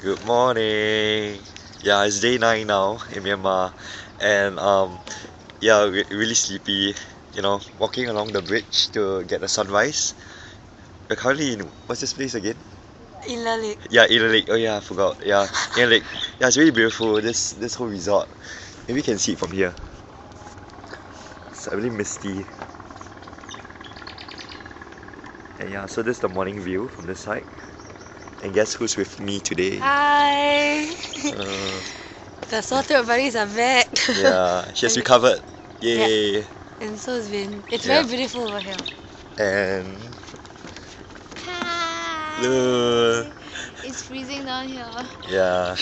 Good morning. Yeah, it's day 9 now in Myanmar, and yeah, really sleepy. Walking along the bridge to get the sunrise. We're currently in what's this place again? Ilalik. Yeah, Ila Lake. Oh yeah, I forgot. Yeah, Ila Lake. Yeah, it's really beautiful. This whole resort. Maybe you can see it from here. It's really misty. And yeah, so this is the morning view from this side. And guess who's with me today? Hi! Uh, The sore throat buddies are back. yeah, she has recovered. Yay! And so it's been. It's Yeah. very beautiful over here. And Hi! uh, It's freezing down here. yeah,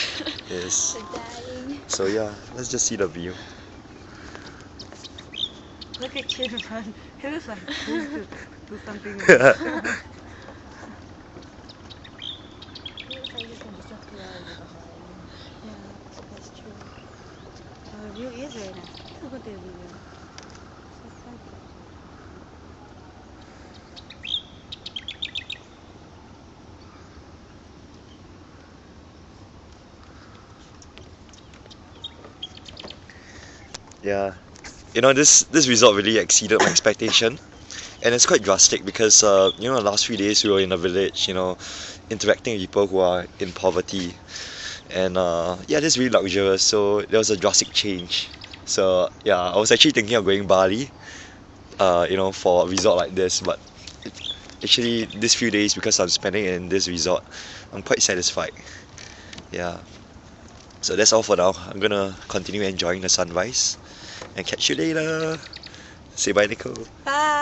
yes. We're dying. So yeah, let's just see the view. Look at kid in front. He looks like he needs to do something. He looks like he's going to disappear behind. Yeah, that's true. The view is very nice. Let's go to the video. Yeah, this resort really exceeded my expectation, and it's quite drastic because the last few days we were in a village, interacting with people who are in poverty, and yeah, this is really luxurious. So there was a drastic change. So yeah, I was actually thinking of going Bali, for a resort like this, but actually these few days because I'm spending in this resort, I'm quite satisfied. Yeah. So that's all for now. I'm gonna continue enjoying the sunrise and catch you later. Say bye, Nicole. Bye!